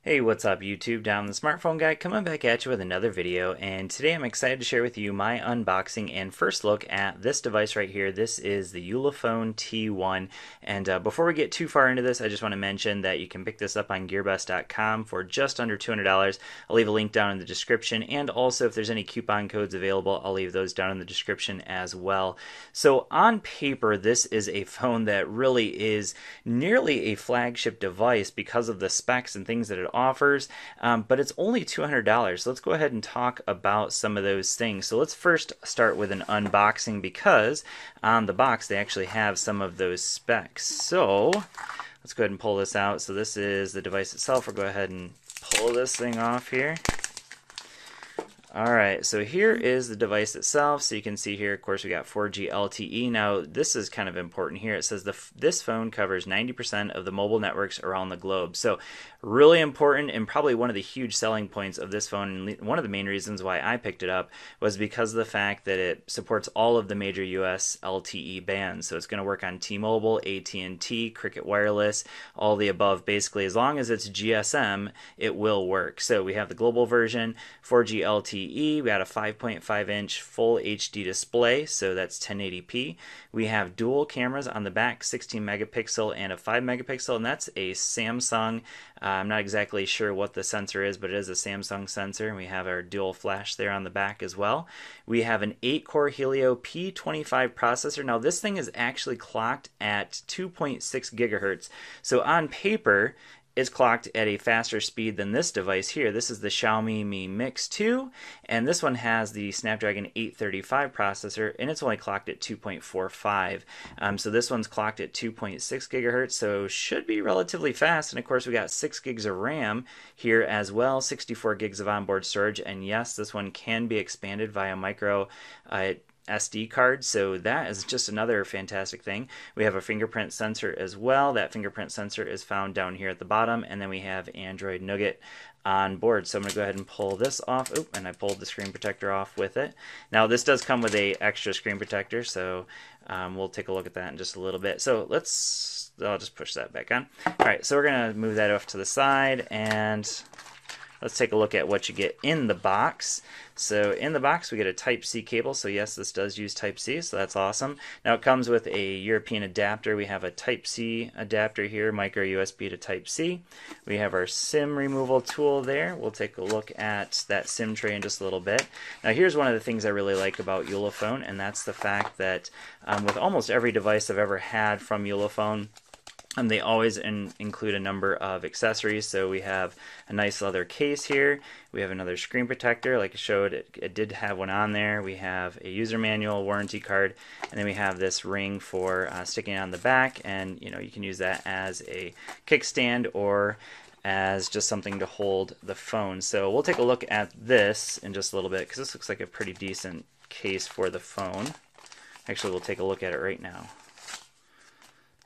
Hey, what's up YouTube? Down the smartphone guy coming back at you with another video, and today I'm excited to share with you my unboxing and first look at this device right here. This is the Ulefone T1, and before we get too far into this, I just want to mention that you can pick this up on gearbest.com for just under $200. I'll leave a link down in the description, and also if there's any coupon codes available, I'll leave those down in the description as well. So on paper, this is a phone that really is nearly a flagship device because of the specs and things that it offers, but it's only $200. So let's go ahead and talk about some of those things. So let's first start with an unboxing because on the box they actually have some of those specs. So let's go ahead and pull this out. So this is the device itself. We'll go ahead and pull this thing off here. Alright, so here is the device itself. So you can see here, of course, we got 4G LTE. Now, this is kind of important here. It says this phone covers 90% of the mobile networks around the globe. So really important, and probably one of the huge selling points of this phone, and one of the main reasons why I picked it up, was because of the fact that it supports all of the major US LTE bands. So it's going to work on T-Mobile, AT&T, Cricket Wireless, all the above. Basically, as long as it's GSM, it will work. So we have the global version, 4G LTE. We got a 5.5-inch full HD display, so that's 1080p. We have dual cameras on the back, 16 megapixel and a 5 megapixel, and that's a Samsung. I'm not exactly sure what the sensor is, but it is a Samsung sensor. And we have our dual flash there on the back as well. We have an 8-core Helio P25 processor. Now this thing is actually clocked at 2.6 gigahertz. So on paper, it's clocked at a faster speed than this device here. This is the Xiaomi Mi Mix 2, and this one has the Snapdragon 835 processor, and it's only clocked at 2.45. So this one's clocked at 2.6 gigahertz, so should be relatively fast. And of course, we got 6 gigs of RAM here as well, 64 gigs of onboard storage, and yes, this one can be expanded via micro SD card, so that is just another fantastic thing. We have a fingerprint sensor as well. That fingerprint sensor is found down here at the bottom, and then we have Android Nougat on board. So I'm going to go ahead and pull this off. Oop, and I pulled the screen protector off with it. Now this does come with a extra screen protector, so we'll take a look at that in just a little bit. So I'll just push that back on. Alright, so we're going to move that off to the side, and let's take a look at what you get in the box. So in the box we get a Type-C cable, so yes, this does use Type-C, so that's awesome. Now it comes with a European adapter. We have a Type-C adapter here, micro USB to Type-C. We have our SIM removal tool there. We'll take a look at that SIM tray in just a little bit. Now here's one of the things I really like about Ulefone, and that's the fact that with almost every device I've ever had from Ulefone, they always include a number of accessories. So we have a nice leather case here. We have another screen protector, like I showed. It did have one on there. We have a user manual, warranty card, and then we have this ring for sticking on the back. And you can use that as a kickstand or as just something to hold the phone. So we'll take a look at this in just a little bit because this looks like a pretty decent case for the phone. Actually, we'll take a look at it right now.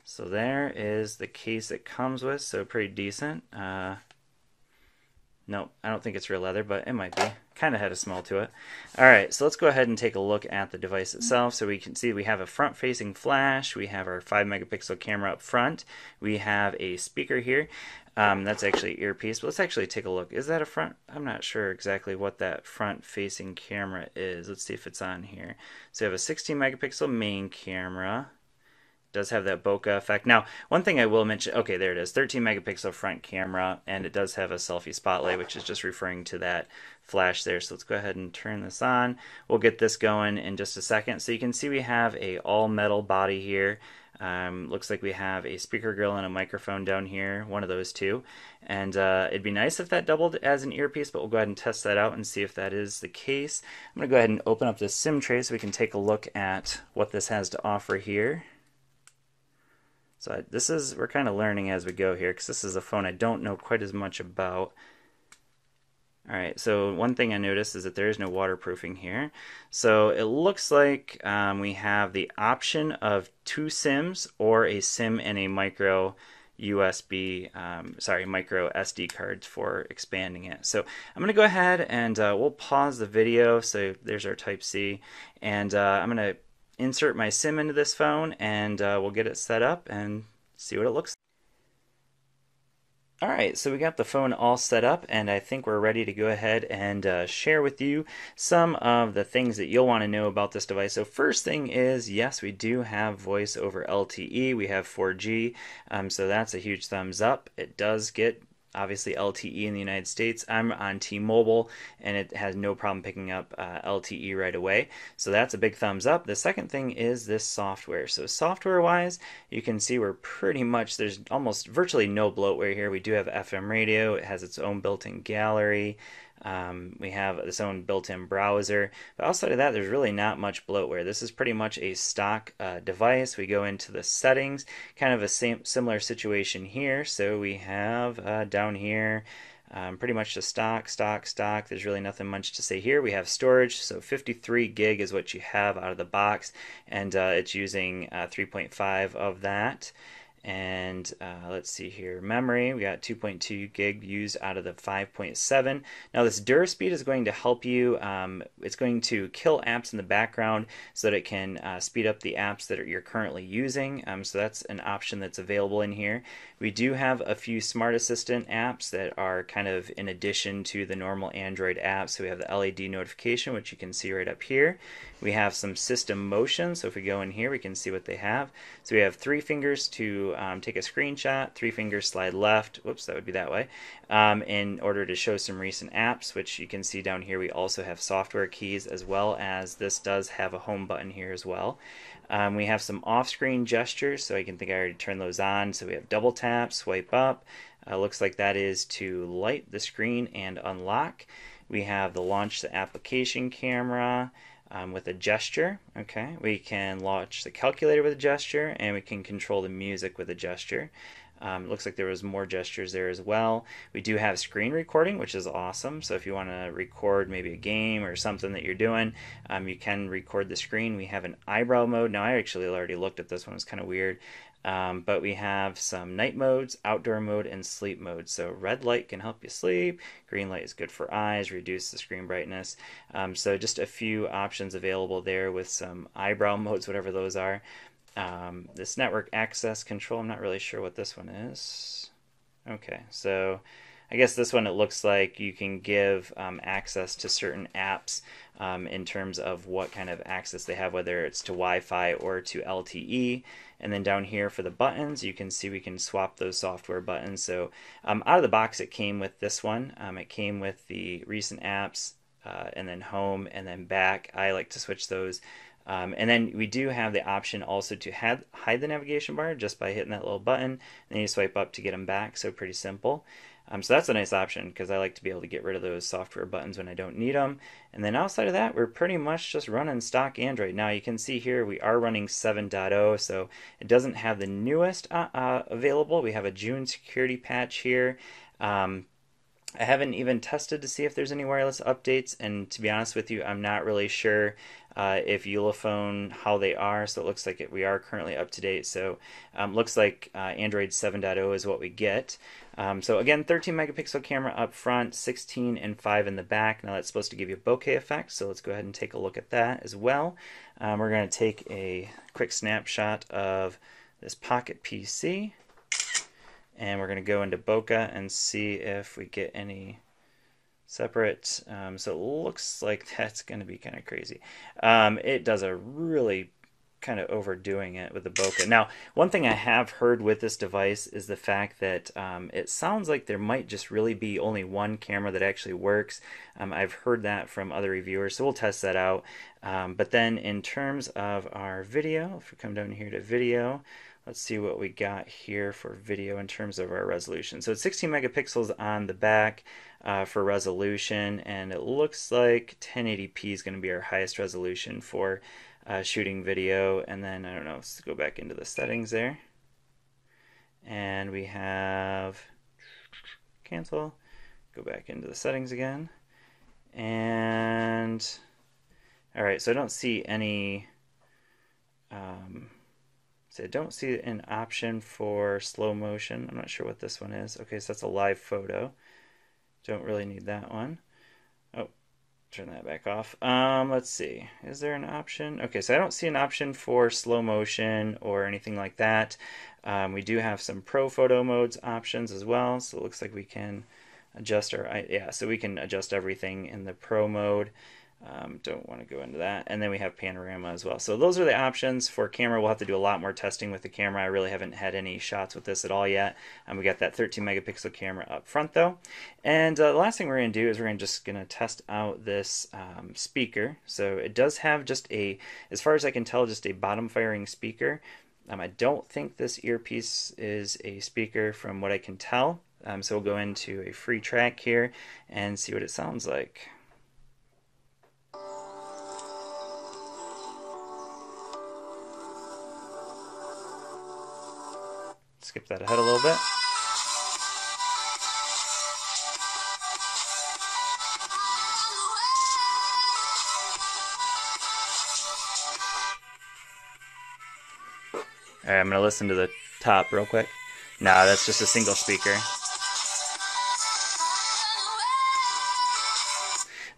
So there is the case it comes with, so pretty decent. No, I don't think it's real leather, but it might be. Kind of had a smell to it. Alright, so let's go ahead and take a look at the device itself. So we can see we have a front-facing flash, we have our 5 megapixel camera up front, we have a speaker here. That's actually an earpiece, but let's actually take a look. Is that a front? I'm not sure exactly what that front-facing camera is. Let's see if it's on here. So we have a 16 megapixel main camera. Does have that bokeh effect. Now, one thing I will mention, okay, there it is, 13 megapixel front camera, and it does have a selfie spotlight, which is just referring to that flash there. So let's go ahead and turn this on. We'll get this going in just a second. So you can see we have a all metal body here. Looks like we have a speaker grill and a microphone down here, one of those two. And it'd be nice if that doubled as an earpiece, but we'll go ahead and test that out and see if that is the case. I'm going to go ahead and open up this SIM tray so we can take a look at what this has to offer here. So we're kind of learning as we go here because this is a phone I don't know quite as much about. Alright, so one thing I noticed is that there is no waterproofing here. So it looks like we have the option of 2 SIMs or a SIM and a micro micro SD cards for expanding it. So I'm going to go ahead and we'll pause the video. So there's our Type-C, and I'm going to insert my SIM into this phone, and we'll get it set up and see what it looks like. All right, so we got the phone all set up, and I think we're ready to go ahead and share with you some of the things that you'll want to know about this device. So first thing is, yes, we do have voice over LTE. We have 4G, so that's a huge thumbs up. It does get obviously LTE in the United States. I'm on T-Mobile and it has no problem picking up LTE right away. So that's a big thumbs up. The second thing is this software. So software wise, you can see we're pretty much, there's almost virtually no bloatware here. We do have FM radio. It has its own built-in gallery. We have its own built-in browser, but outside of that, there's really not much bloatware. This is pretty much a stock device. We go into the settings, kind of a similar situation here. So we have down here pretty much the stock. There's really nothing much to say here. We have storage, so 53 gig is what you have out of the box, and it's using 3.5 of that. And let's see here, memory, we got 2.2 gig used out of the 5.7. Now this DuraSpeed is going to help you, it's going to kill apps in the background so that it can speed up the apps that you're currently using. So that's an option that's available in here. We do have a few Smart Assistant apps that are kind of in addition to the normal Android apps. So we have the LED notification, which you can see right up here. We have some system motion, so if we go in here we can see what they have. So we have 3 fingers to take a screenshot, 3 fingers slide left, whoops, that would be that way, in order to show some recent apps, which you can see down here. We also have software keys, as well as this does have a home button here as well. We have some off-screen gestures, so I think I already turned those on. So we have double tap, swipe up, looks like that is to light the screen and unlock. We have the launch the application camera, with a gesture. Okay, we can launch the calculator with a gesture, and we can control the music with a gesture. It looks like there was more gestures there as well. We do have screen recording, which is awesome. So if you want to record maybe a game or something that you're doing, you can record the screen. We have an eyebrow mode. Now I actually already looked at this one. It's kind of weird. But we have some night modes, outdoor mode, and sleep mode. So red light can help you sleep. Green light is good for eyes, reduce the screen brightness. So just a few options available there with some eyebrow modes, whatever those are. This network access control, I'm not really sure what this one is. Okay, so I guess this one, it looks like you can give access to certain apps in terms of what kind of access they have, whether it's to Wi-Fi or to LTE. And then down here for the buttons, you can see we can swap those software buttons. So out of the box, it came with this one. It came with the recent apps, and then home, and then back. I like to switch those. And then we do have the option also to hide the navigation bar just by hitting that little button. And then you swipe up to get them back, so pretty simple. So that's a nice option because I like to be able to get rid of those software buttons when I don't need them. And then outside of that, we're pretty much just running stock Android. Now you can see here we are running 7.0, so it doesn't have the newest available. We have a June security patch here. I haven't even tested to see if there's any wireless updates, and to be honest with you, I'm not really sure if Ulefone, how they are. So it looks like we are currently up to date. So looks like Android 7.0 is what we get. So again, 13 megapixel camera up front, 16 and 5 in the back. Now that's supposed to give you a bokeh effect, so let's go ahead and take a look at that as well. We're going to take a quick snapshot of this Pocket PC. And we're going to go into bokeh and see if we get any separate. So it looks like that's going to be kind of crazy. It does a really kind of overdoing it with the bokeh. Now, one thing I have heard with this device is the fact that it sounds like there might just really be only one camera that actually works. I've heard that from other reviewers, so we'll test that out. But then in terms of our video, if we come down here to video, let's see what we got here for video in terms of our resolution. So it's 16 megapixels on the back for resolution, and it looks like 1080p is going to be our highest resolution for shooting video. And then, I don't know, let's go back into the settings there. And we have cancel, go back into the settings again. And, all right, so I don't see any... So I don't see an option for slow motion. I'm not sure what this one is. Okay, so that's a live photo. Don't really need that one. Oh, Turn that back off. Let's see. Is there an option? Okay, so I don't see an option for slow motion or anything like that. We do have some pro photo modes options as well. So it looks like we can adjust our, yeah, so we can adjust everything in the pro mode. Don't want to go into that. And then we have panorama as well. So those are the options for camera. We'll have to do a lot more testing with the camera. I really haven't had any shots with this at all yet. We got that 13 megapixel camera up front though. And the last thing we're going to do is we're just going to test out this speaker. So it does have just a, as far as I can tell, just a bottom firing speaker. I don't think this earpiece is a speaker from what I can tell. So we'll go into a free track here and see what it sounds like. Skip that ahead a little bit. All right, I'm going to listen to the top real quick. No, that's just a single speaker.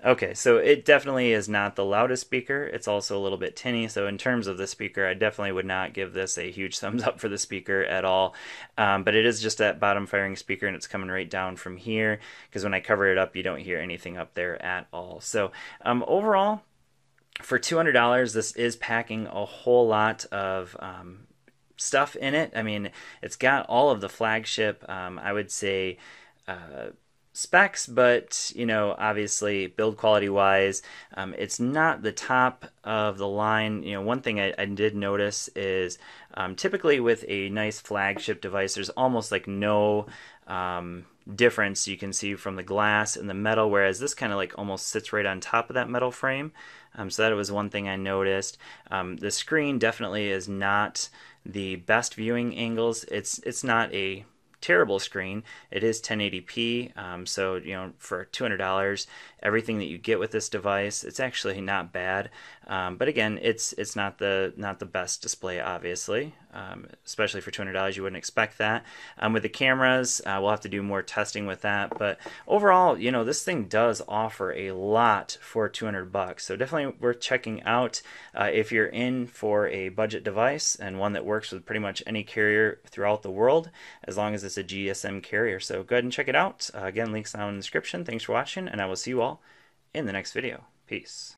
Okay, so it definitely is not the loudest speaker. It's also a little bit tinny. So in terms of the speaker, I definitely would not give this a huge thumbs up for the speaker at all. But it is just that bottom firing speaker, and it's coming right down from here, because when I cover it up, you don't hear anything up there at all. So overall, for $200, this is packing a whole lot of stuff in it. I mean, it's got all of the flagship, I would say, specs, but you know, obviously build quality wise, it's not the top of the line. You know, one thing I did notice is typically with a nice flagship device, there's almost like no difference you can see from the glass and the metal, whereas this kind of like almost sits right on top of that metal frame. So that was one thing I noticed. The screen definitely is not the best viewing angles. It's not a terrible screen. It is 1080p, so you know, for $200, everything that you get with this device, it's actually not bad. But again, it's not the best display, obviously, especially for $200. You wouldn't expect that. With the cameras, we'll have to do more testing with that. But overall, you know, this thing does offer a lot for $200. So definitely worth checking out if you're in for a budget device and one that works with pretty much any carrier throughout the world, as long as it's a GSM carrier. So go ahead and check it out. Again, links down in the description. Thanks for watching, and I will see you all in the next video. Peace.